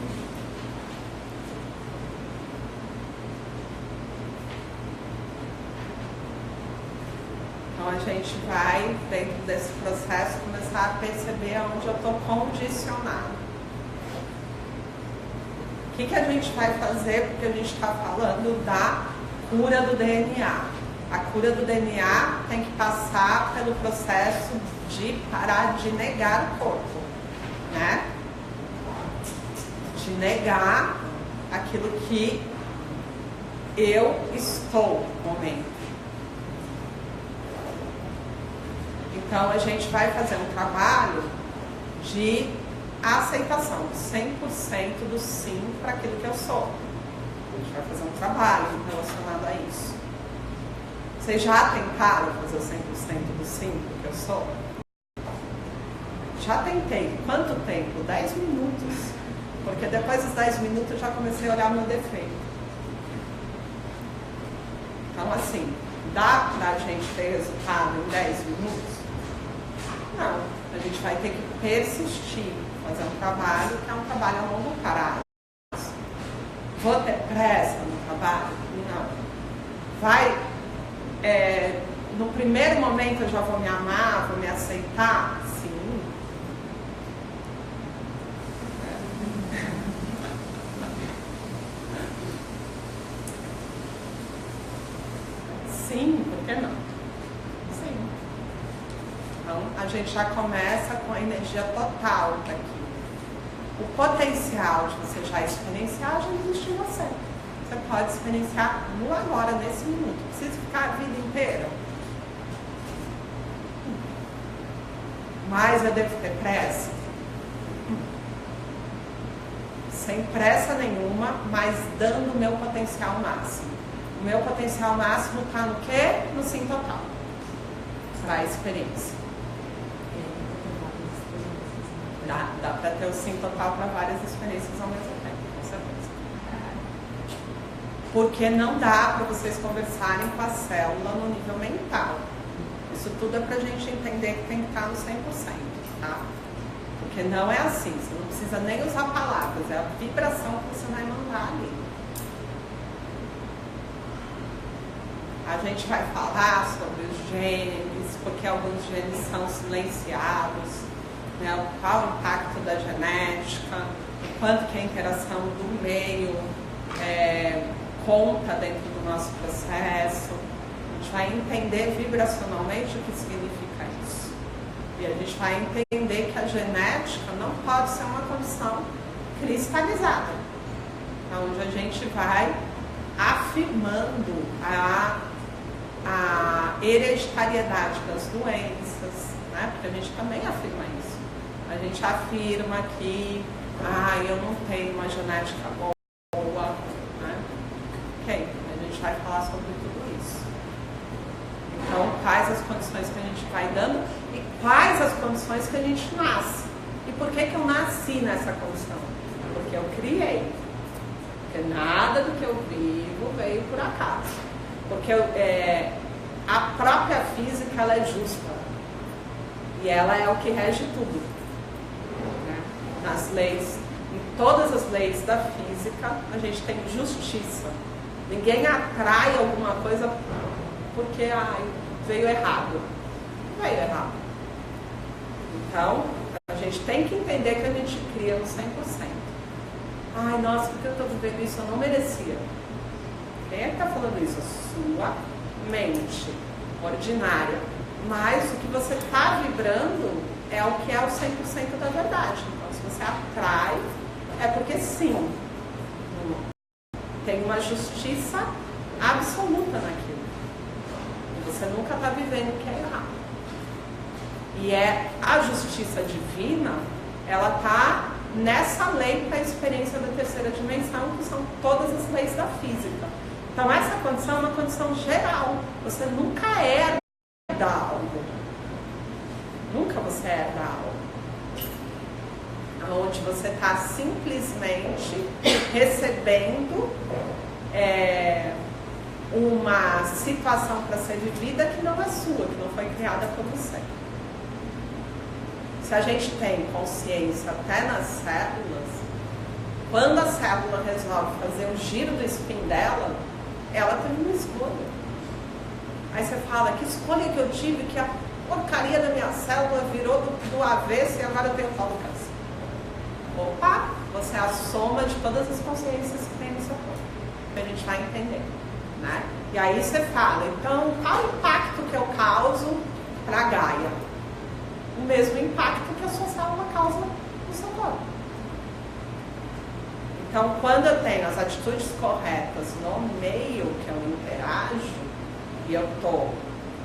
Então a gente vai, dentro desse processo, começar a perceber onde eu estou condicionado. O que a gente vai fazer? Porque a gente está falando da cura do DNA. A cura do DNA tem que passar pelo processo de parar de negar o corpo, né? De negar aquilo que eu estou no momento. Então, a gente vai fazer um trabalho de aceitação, 100% do sim para aquilo que eu sou. A gente vai fazer um trabalho relacionado a isso. Vocês já tentaram fazer 100% do sim para o que eu sou? Já tentei. Quanto tempo? 10 minutos. Porque depois dos 10 minutos eu já comecei a olhar meu defeito. Então, assim, dá pra gente ter resultado em 10 minutos? Não. A gente vai ter que persistir, fazer um trabalho que é um trabalho a longo prazo. Vou ter pressa no trabalho? Não. Vai, no primeiro momento eu já vou me amar, vou me aceitar? Sim. Sim, por que não? Sim. Então, a gente já começa com a energia total daqui. O potencial de você já experienciar já existe em você. Você pode experienciar no agora, nesse minuto. Precisa ficar a vida inteira. Mas eu devo ter pressa? Sem pressa nenhuma, mas dando o meu potencial máximo. O meu potencial máximo está no quê? No sim total. Para a experiência. Dá para ter o sim total para várias experiências ao mesmo tempo, com certeza. Porque não dá para vocês conversarem com a célula no nível mental. Isso tudo é para a gente entender que tem que estar no 100%, tá? Porque não é assim, você não precisa nem usar palavras, é a vibração que você vai mandar ali. A gente vai falar sobre os genes, porque alguns genes são silenciados. Qual o impacto da genética, o quanto que a interação do meio conta dentro do nosso processo. A gente vai entender vibracionalmente o que significa isso. E a gente vai entender que a genética não pode ser uma condição cristalizada, onde a gente vai afirmando a hereditariedade das doenças, né? Porque a gente também afirma isso. A gente afirma que eu não tenho uma genética boa, né? Ok, a gente vai falar sobre tudo isso. Então, quais as condições que a gente vai dando e quais as condições que a gente nasce. E por que eu nasci nessa condição? Porque eu criei. Porque nada do que eu vivo veio por acaso. Porque a própria física ela é justa. E ela é o que rege tudo. Nas leis, em todas as leis da física, a gente tem justiça. Ninguém atrai alguma coisa porque veio errado. Não veio errado. Então, a gente tem que entender que a gente cria no 100%. Ai, nossa, por que eu estou vivendo isso? Eu não merecia. Quem é que está falando isso? A sua mente ordinária. Mas o que você está vibrando é o que é o 100% da verdade. Então, se você atrai, é porque sim, tem uma justiça absoluta naquilo. E você nunca está vivendo o que é errado. E a justiça divina, ela está nessa lei para a experiência da terceira dimensão, que são todas as leis da física. Então, essa condição é uma condição geral. Você nunca herda algo. Nunca você herda algo. Onde você está simplesmente recebendo uma situação para ser vivida que não é sua, que não foi criada por você. Se a gente tem consciência até nas células, quando a célula resolve fazer o giro do spin dela, ela tem uma escolha. Aí você fala, que escolha que eu tive, que a porcaria da minha célula virou do avesso e agora eu tenho tal câncer. Opa, você é a soma de todas as consciências que tem no seu corpo. A gente vai entender, né? E aí você fala, então, qual o impacto que eu causo para a Gaia? O mesmo impacto que a sua célula causa no seu corpo. Então, quando eu tenho as atitudes corretas no meio que eu interajo, e eu estou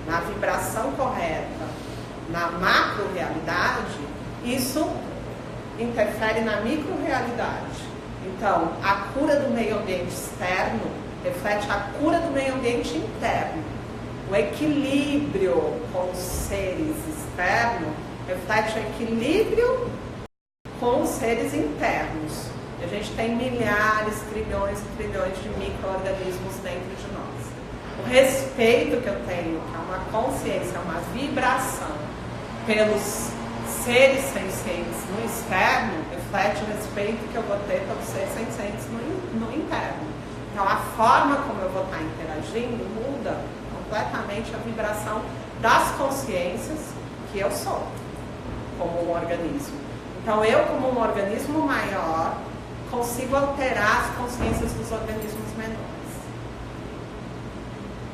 na vibração correta, na macro-realidade, isso interfere na micro-realidade. Então, a cura do meio ambiente externo reflete a cura do meio ambiente interno. O equilíbrio com os seres externos reflete o equilíbrio com os seres internos. A gente tem milhares, trilhões e trilhões de micro-organismos dentro de nós. O respeito que eu tenho, que é uma consciência, uma vibração pelos seres sencientes no externo, reflete o respeito que eu vou ter pelos seres sencientes no interno. Então a forma como eu vou estar interagindo muda completamente a vibração das consciências que eu sou, como um organismo. Então eu, como um organismo maior, consigo alterar as consciências dos organismos menores,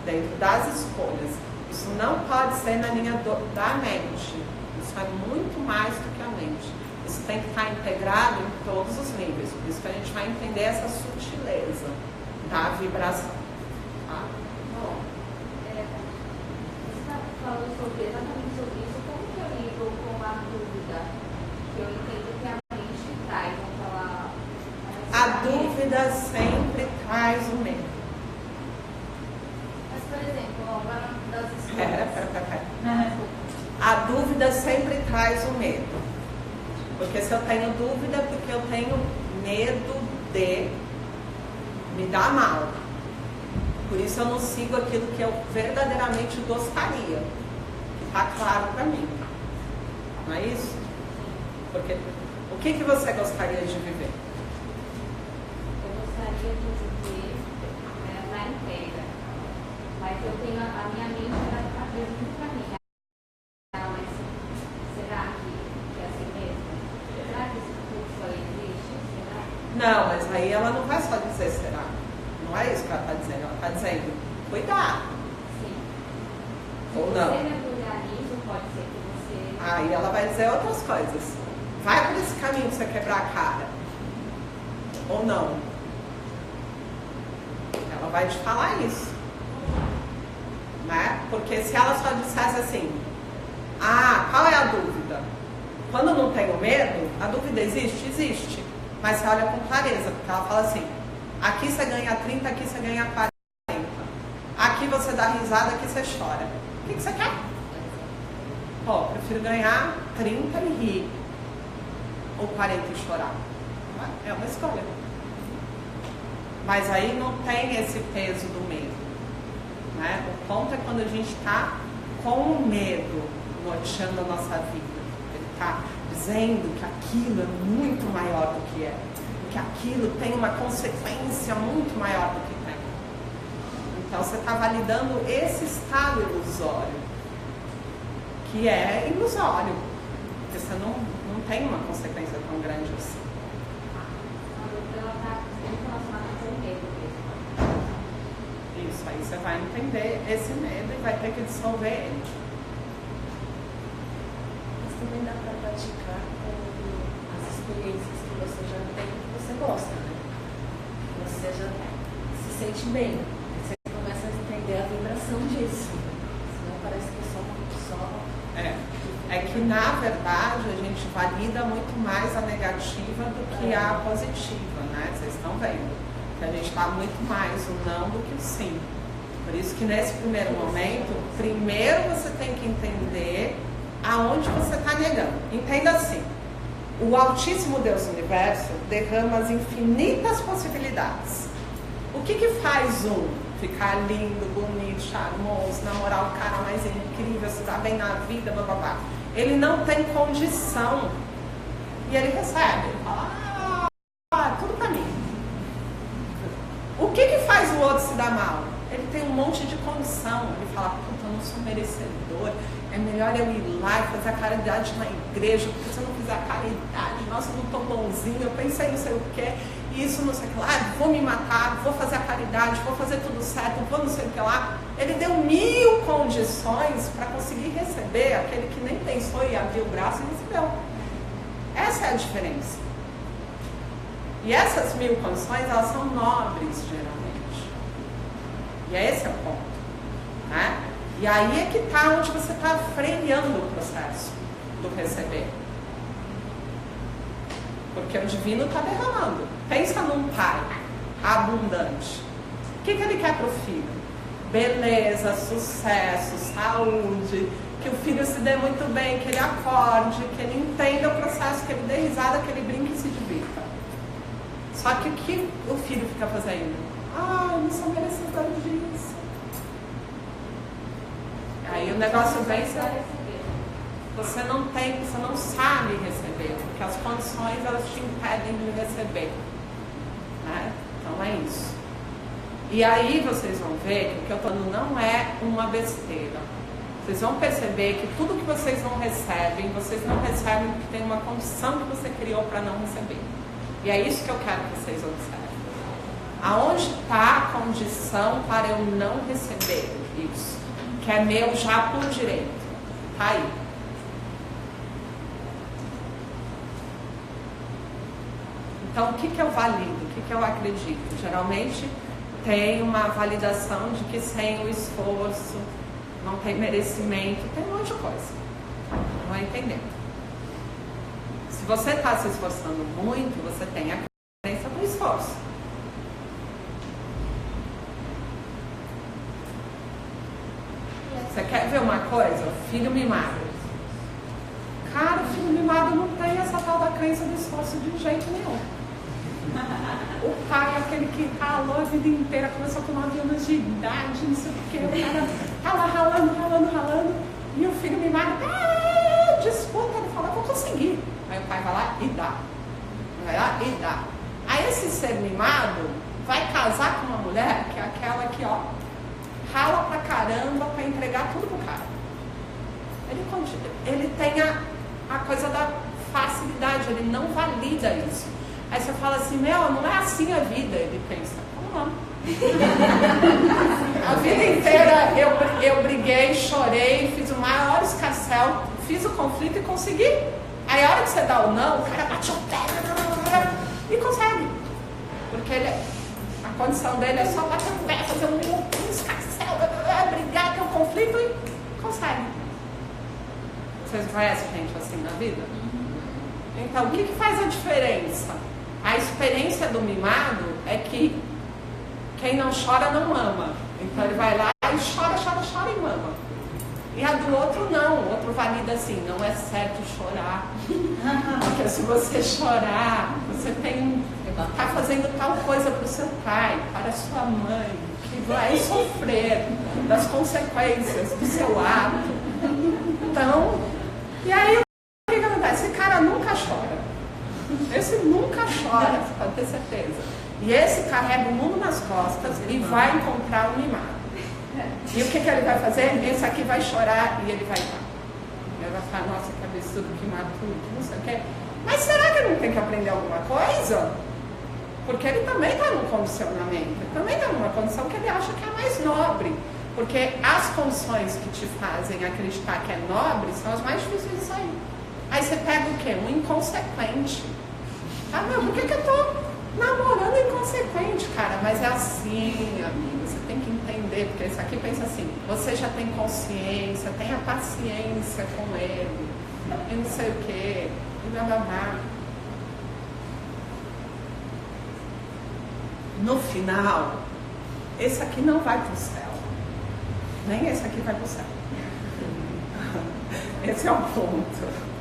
dentro das escolhas. Isso não pode ser na linha da mente. Isso é muito mais do que a mente. Isso tem que estar integrado em todos os níveis. Por isso que a gente vai entender essa sutileza da vibração. Tá? Bom, você está falando exatamente sobre isso. Como que eu lido com a dúvida? Que eu entendo que a mente traz aquela... A dúvida sempre traz o medo. Mas, por exemplo, lá das escolas... A dúvida sempre traz o medo. Porque se eu tenho dúvida, é porque eu tenho medo de me dar mal. Por isso eu não sigo aquilo que eu verdadeiramente gostaria. Que está claro para mim. Não é isso? Porque o que você gostaria de viver? Eu gostaria de viver na inteira. Mas eu tenho a minha mente está presa muito para mim. Mas será que é assim mesmo? Será que esse fluxo aí existe? Será? Não, mas aí ela não vai só dizer será. Não é isso que ela está dizendo. Ela está dizendo cuidado. Sim. Ou Se não. você mergulhar nisso, pode ser que você... Aí ela vai dizer outras coisas. Vai por esse caminho pra você quebrar a cara. Ou não. Ela vai te falar isso. Né? Porque se ela só dissesse assim, qual é a dúvida? Quando não tenho medo, a dúvida existe? Existe. Mas você olha com clareza, porque ela fala assim, aqui você ganha 30, aqui você ganha 40. Aqui você dá risada, aqui você chora. O que você quer? Pô, prefiro ganhar 30 e rir. Ou 40 e chorar. É uma escolha. Mas aí não tem esse peso do medo. Né? O ponto é quando a gente está com o medo norteando a nossa vida. Ele está dizendo que aquilo é muito maior do que é. Que aquilo tem uma consequência muito maior do que tem. Então você está validando esse estado ilusório. Que é ilusório. Porque você não tem uma consequência tão grande assim. Ela está muito relacionada com o medo mesmo. Isso, aí você vai entender esse medo e vai ter que dissolver ele. Mas também dá para praticar com as experiências que você já tem, que você gosta, né? Você já se sente bem. Você começa a entender a vibração disso. Senão parece que é só uma É que na verdade a gente valida muito mais a negativa do que a positiva, né? Vocês estão vendo que a gente está muito mais o não do que o sim. Por isso que nesse primeiro momento, primeiro você tem que entender aonde você está negando. Entenda assim, o Altíssimo Deus Universo derrama as infinitas possibilidades. O que faz ficar lindo, bonito, charmoso, namorar o cara mais incrível, se dar bem na vida, blá blá blá? Ele não tem condição. E ele recebe. Ele fala, tudo pra mim. O que faz o outro se dar mal? Ele tem um monte de condição. Ele fala, puta, eu não sou merecedor. É melhor eu ir lá e fazer a caridade na igreja, porque se eu não fizer a caridade, nossa, eu não tô bonzinho, eu pensei não sei o quê, e isso não sei o que lá, vou me matar, vou fazer a caridade, vou fazer tudo certo, vou não sei o que lá. Ele deu 1000 condições para conseguir receber aquele que nem pensou e abriu o braço e recebeu. Essa é a diferença. E essas 1000 condições, elas são nobres, geralmente. E esse é o ponto. Né? E aí é que está onde você está freando o processo do receber. Porque o divino está derramando. Pensa num pai abundante. O que ele quer para o filho? Beleza, sucesso, saúde, que o filho se dê muito bem, que ele acorde, que ele entenda o processo, que ele dê risada, que ele brinque e se divirta. Só que o que o filho fica fazendo? Eu não sou merecedor disso. Aí o negócio vem, você não sabe receber, porque as condições elas te impedem de receber. Né? Então é isso. E aí vocês vão ver que o que eu estou falando não é uma besteira. Vocês vão perceber que tudo que vocês não recebem porque tem uma condição que você criou para não receber. E é isso que eu quero que vocês observem. Aonde está a condição para eu não receber isso? Que é meu já por direito. Está aí. Então, o que eu valido? O que eu acredito? Geralmente tem uma validação de que sem o esforço, não tem merecimento, tem um monte de coisa. Não vai entender. Se você está se esforçando muito, você tem a crença do esforço. Você quer ver uma coisa? Filho mimado. Cara, o filho mimado não tem essa tal da crença do esforço de jeito nenhum. O pai é aquele que ralou a vida inteira, começou com 9 anos de idade, não sei o que, o cara ralando, e o filho mimado, disputa, ele fala, vou conseguir. Aí o pai vai lá e dá. Aí esse ser mimado vai casar com uma mulher que é aquela que, ó, rala pra caramba pra entregar tudo pro cara. Ele tem a coisa da facilidade, ele não valida isso. Aí você fala assim, não é assim a vida. Ele pensa, como não? A vida inteira eu briguei, chorei, fiz o maior escarcéu, fiz o conflito e consegui. Aí a hora que você dá o não, o cara bate o pé e consegue. Porque a condição dele é só bater o pé, fazer um escarcéu, brigar, ter um conflito e consegue. Vocês conhecem gente assim na vida? Então, o que faz a diferença? A experiência do mimado é que quem não chora não ama. Então ele vai lá e chora e mama. E a do outro não. O outro valida assim, não é certo chorar. Porque se você chorar, você está fazendo tal coisa para o seu pai, para a sua mãe, que vai sofrer das consequências do seu ato. Então, e aí o que acontece? Esse cara nunca chora. Esse nunca chora, pode ter certeza. E esse carrega o mundo nas costas e vai encontrar o mimado. E o que ele vai fazer? Esse aqui vai chorar e ele vai dar. Ele vai falar, nossa, que absurdo, que matuto, não sei o quê. Mas será que ele não tem que aprender alguma coisa? Porque ele também está num condicionamento. Ele também está numa condição que ele acha que é mais nobre. Porque as condições que te fazem acreditar que é nobre são as mais difíceis de sair. Aí você pega o quê? Um inconsequente. Por que eu tô namorando inconsequente, cara? Mas é assim, amigo, você tem que entender, porque isso aqui pensa assim, você já tem consciência, tenha paciência com ele, e não sei o quê, e blá blá blá. No final, esse aqui não vai pro céu. Nem esse aqui vai pro céu. Esse é o ponto.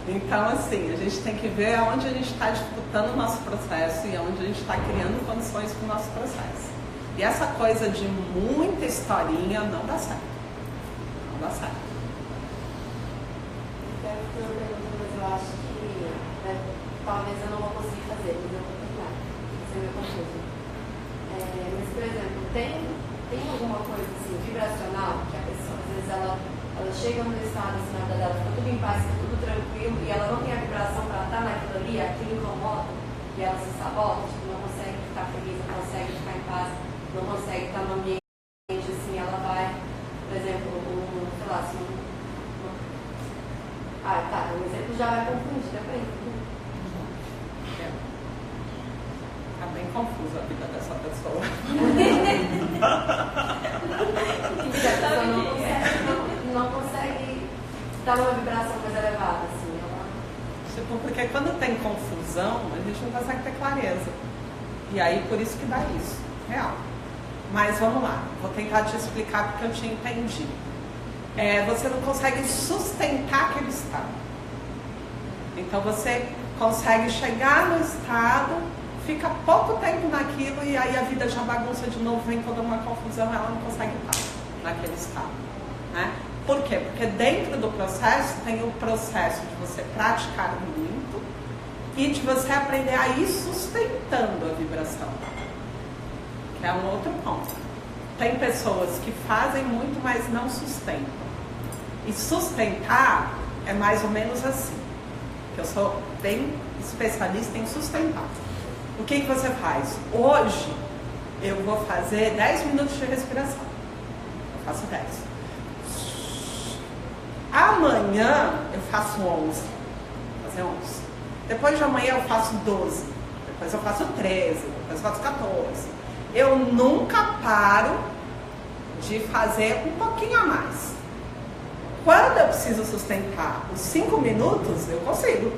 Então, assim, a gente tem que ver aonde a gente está disputando o nosso processo e aonde a gente está criando condições para o nosso processo. E essa coisa de muita historinha não dá certo. Não dá certo. Eu acho que talvez eu não vou conseguir fazer, mas eu vou tentar. Isso é meu confuso. Mas, por exemplo, tem alguma coisa assim, vibracional, que a pessoa, às vezes, ela chega no estado assim, na vida dela, fica tudo em paz, fica tudo tranquilo, e ela não tem a vibração para estar naquilo ali, aquilo incomoda, e ela se sabota, tipo, não consegue ficar feliz, não consegue ficar em paz, não consegue estar no ambiente assim, ela vai, por exemplo, sei lá, assim, um exemplo já vai confundir, depende. Tá bem confusa a vida dessa pessoa. Não consegue dar uma vibração mais elevada, assim. Tipo, porque quando tem confusão, a gente não consegue ter clareza. E aí, por isso que dá isso. Real. Mas vamos lá. Vou tentar te explicar porque eu te entendi. Você não consegue sustentar aquele estado. Então, você consegue chegar no estado, fica pouco tempo naquilo e aí a vida já bagunça de novo, vem toda uma confusão, ela não consegue estar. naquele estado, né? Por quê? Porque dentro do processo tem o processo de você praticar muito e de você aprender a ir sustentando a vibração, que é um outro ponto. Tem pessoas que fazem muito, mas não sustentam. E sustentar é mais ou menos assim, que eu sou bem especialista em sustentar. O que você faz? Hoje eu vou fazer 10 minutos de respiração. Eu faço 10. Amanhã eu faço 11. Vou fazer 11. Depois de amanhã eu faço 12. Depois eu faço 13. Depois eu faço 14. Eu nunca paro de fazer um pouquinho a mais. Quando eu preciso sustentar os 5 minutos, eu consigo.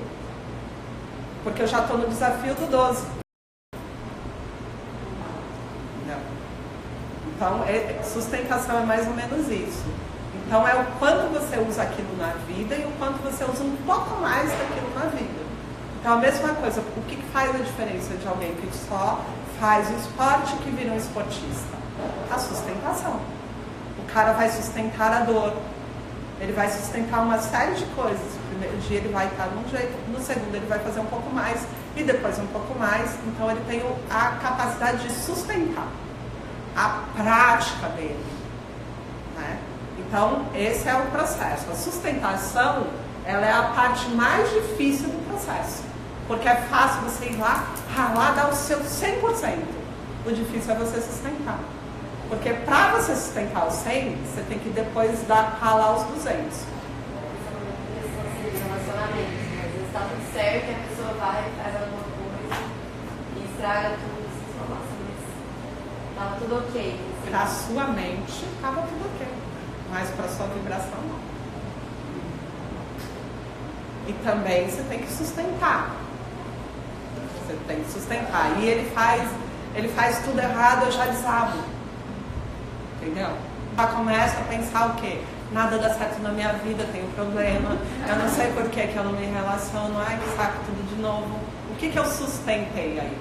Porque eu já estou no desafio do 12. Então, sustentação é mais ou menos isso. Então, é o quanto você usa aquilo na vida e o quanto você usa um pouco mais daquilo na vida. Então, a mesma coisa, o que faz a diferença de alguém que só faz o esporte que vira um esportista? A sustentação. O cara vai sustentar a dor. Ele vai sustentar uma série de coisas. No primeiro dia ele vai estar de um jeito, no segundo ele vai fazer um pouco mais e depois um pouco mais. Então, ele tem a capacidade de sustentar a prática dele, né? Então, esse é o processo. A sustentação, ela é a parte mais difícil do processo, porque é fácil você ir lá, ralar, dar o seu 100%. O difícil é você sustentar, porque para você sustentar o 100, você tem que depois ralar os 200. Relacionamento, às vezes está tudo certo e a pessoa vai, faz alguma coisa e estraga tudo. Estava tudo ok. Assim. Para a sua mente, estava tudo ok. Mas para a sua vibração, não. E também você tem que sustentar. Você tem que sustentar. E ele faz tudo errado, eu já desabo. Entendeu? Já começa a pensar o quê? Nada dá certo na minha vida, tenho problema. Eu não sei por que eu não me relaciono. Ai, que saco, tudo de novo. O que eu sustentei aí?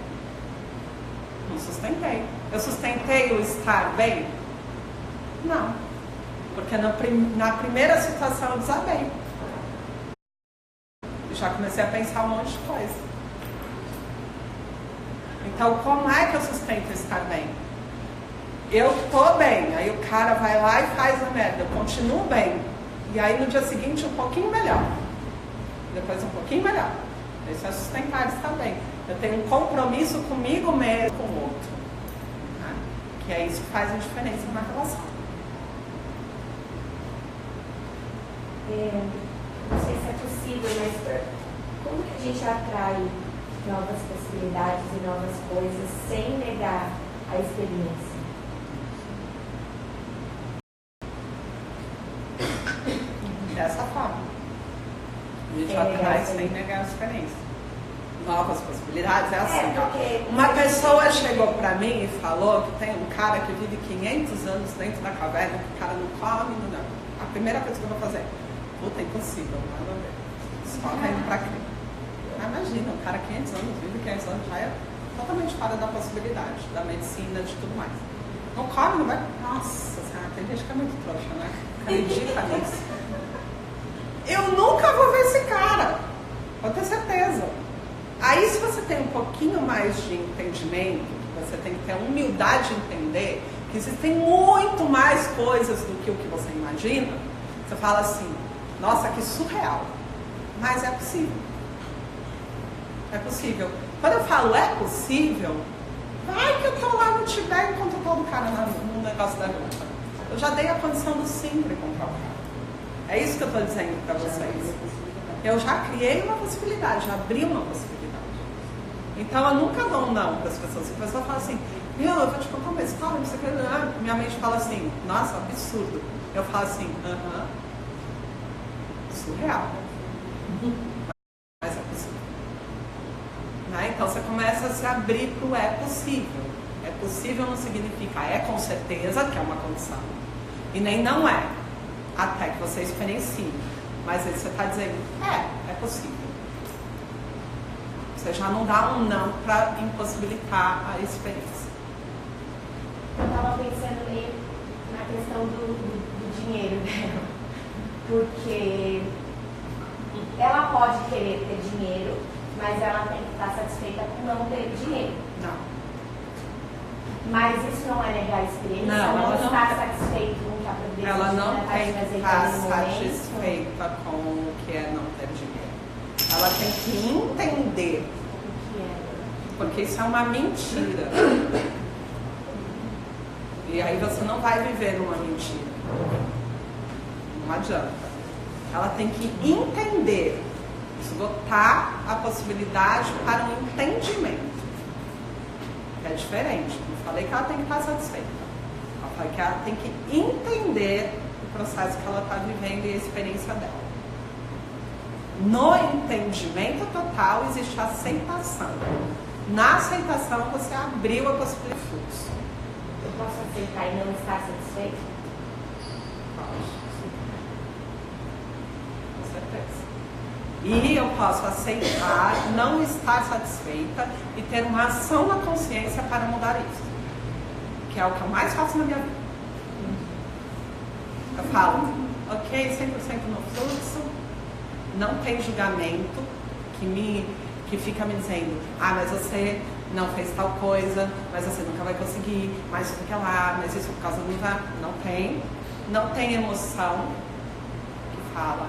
Não sustentei. Eu sustentei o estar bem? Não. Porque na primeira situação eu desabei. E já comecei a pensar um monte de coisa. Então, como é que eu sustento o estar bem? Eu tô bem, aí o cara vai lá e faz a merda. Eu continuo bem. E aí no dia seguinte um pouquinho melhor. Depois um pouquinho melhor. Isso é sustentar estar bem. Eu tenho um compromisso comigo mesmo, com o outro. Né? Que é isso que faz a diferença na relação. Não sei se é possível, mas como que a gente atrai novas possibilidades e novas coisas sem negar a experiência? Dessa forma. A gente atrai sem negar a experiência. Novas possibilidades, é assim, ó. Uma pessoa chegou pra mim e falou que tem um cara que vive 500 anos dentro da caverna, que o cara não come, não. A primeira coisa que eu vou fazer, puta, é impossível, nada a ver. Só tá indo pra quê? Imagina, um cara 500 anos, vive 500 anos, já é totalmente fora da possibilidade, da medicina, de tudo mais. Não come, não vai. Nossa senhora, tem gente que é muito trouxa, né? Acredita nisso. Eu nunca vou ver esse cara, pode ter certeza. Aí, se você tem um pouquinho mais de entendimento, você tem que ter a humildade de entender que existem muito mais coisas do que o que você imagina, você fala assim, nossa, que surreal. Mas é possível. É possível. Quando eu falo é possível, vai que eu tô lá no Tibete e encontro todo cara no negócio da luta. Eu já dei a condição do sim para encontrar o cara. É isso que eu estou dizendo para vocês. Eu já criei uma possibilidade, já abri uma possibilidade. Então eu nunca dou um não para as pessoas. Se a pessoa fala assim, meu, eu vou te contar uma história, não sei o que, minha mente fala assim, nossa, absurdo. Eu falo assim, surreal. Mas é possível. Né? Então você começa a se abrir para o é possível. É possível não significa é com certeza, que é uma condição. E nem não é. Até que você experiencie. Mas aí você está dizendo, é possível. Você já não dá um não para impossibilitar a experiência. Eu estava pensando na questão questão do dinheiro dela. Porque ela pode querer ter dinheiro, mas ela tem que estar satisfeita com não ter dinheiro. Não. Mas isso não é negar a experiência? Não, ela não estar satisfeito com o que a providência Ela não divina tem que fazendo estar naquele momento. satisfeita com o que é não ter dinheiro. Ela tem que entender, O que é. porque isso é uma mentira. E aí você não vai viver numa mentira. Não adianta. Ela tem que entender, esgotar a possibilidade para um entendimento. É diferente. Não falei que ela tem que estar satisfeita. Eu falei que ela tem que entender o processo que ela está vivendo e a experiência dela. No entendimento total existe a aceitação. Na aceitação você abriu a possibilidade de fluxo. Eu posso aceitar e não estar satisfeito? Pode. Com certeza. E eu posso aceitar, não estar satisfeita e ter uma ação na consciência para mudar isso. Que é o que eu mais faço na minha vida. Eu falo, ok, 100% no fluxo, não tem julgamento que fica me dizendo, mas você não fez tal coisa, mas você nunca vai conseguir, mas isso aqui lá, mas isso por causa do... Não tem emoção que fala,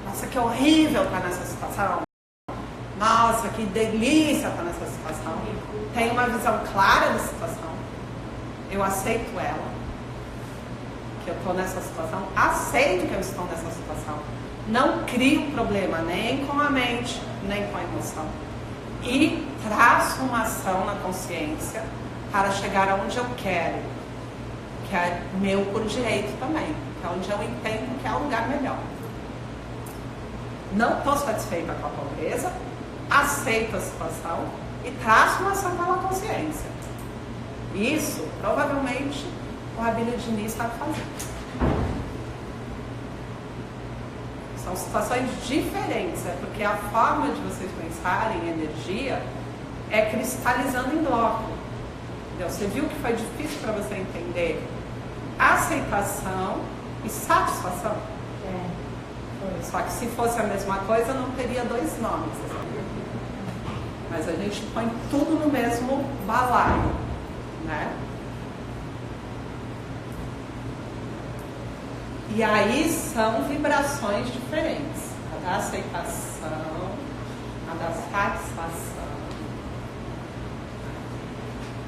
nossa, que horrível estar nessa situação. Nossa, que delícia estar nessa situação. Tem uma visão clara da situação. Eu aceito ela. Que eu estou nessa situação. Aceito que eu estou nessa situação. Não crio problema nem com a mente, nem com a emoção. E traço uma ação na consciência para chegar aonde eu quero. Que é meu por direito também. Que é onde eu entendo que é o lugar melhor. Não estou satisfeita com a pobreza, aceito a situação e traço uma ação pela consciência. Isso, provavelmente, o Abílio Diniz está fazendo. São situações diferentes, é porque a forma de vocês pensarem em energia é cristalizando em bloco. Entendeu? Você viu que foi difícil para você entender aceitação e satisfação? Só que se fosse a mesma coisa, não teria dois nomes. Mas a gente põe tudo no mesmo balaio, né? E aí são vibrações diferentes. A da aceitação, a da satisfação,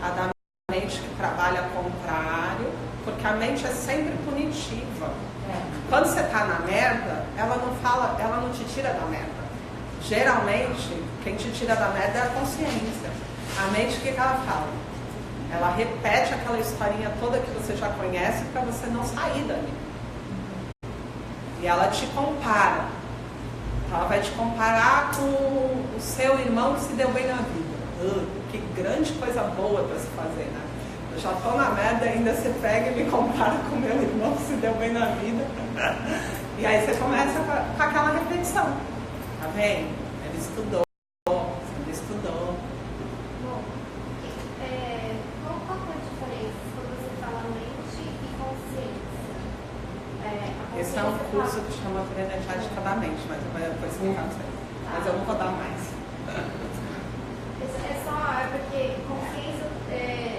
a da mente que trabalha ao contrário, porque a mente é sempre punitiva. Quando você tá na merda, ela não te tira da merda. Geralmente, quem te tira da merda é a consciência. A mente, o que ela fala? Ela repete aquela historinha toda que você já conhece para você não sair dali. E ela te compara. Ela vai te comparar com o seu irmão que se deu bem na vida. Que grande coisa boa para se fazer, né? Eu já tô na merda, ainda você pega e me compara com meu irmão que se deu bem na vida. E aí você começa com aquela repetição. Tá vendo? Ele estudou, ele estudou. Bom, qual é a diferença quando você fala mente e consciência? Esse é um curso que chama Frenetética da Mente, mas eu vou explicar isso aí. Mas eu não vou dar mais. É porque consciência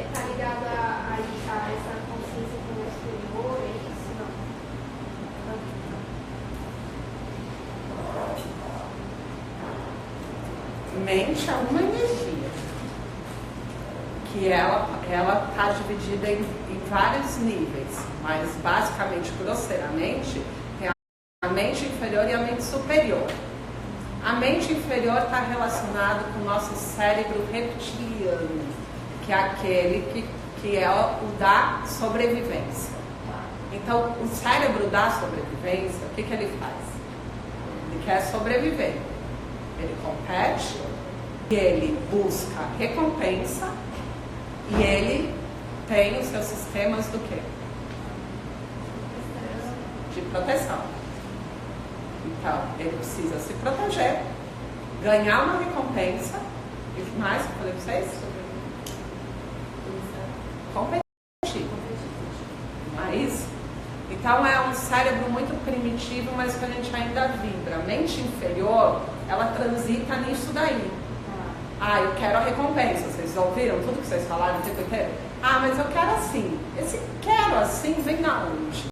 está ligada a essa consciência como exterior, é isso? Não. Mente é uma energia que ela está dividida em vários níveis, mas basicamente, grosseiramente, tem a mente inferior e a mente superior. A mente inferior está relacionada com o nosso cérebro reptiliano, que é aquele que é o da sobrevivência. Então, o cérebro da sobrevivência, o que ele faz? Ele quer sobreviver. Ele compete, ele busca recompensa e ele tem os seus sistemas do quê? De proteção. Então, ele precisa se proteger, ganhar uma recompensa e o que mais que eu falei para vocês? Competir. Não é isso? Então é um cérebro muito primitivo, mas que a gente ainda vibra. A mente inferior, ela transita nisso daí. Ah, eu quero a recompensa. Vocês ouviram tudo que vocês falaram o tempo inteiro? Ah, mas eu quero assim. Esse quero assim vem da onde?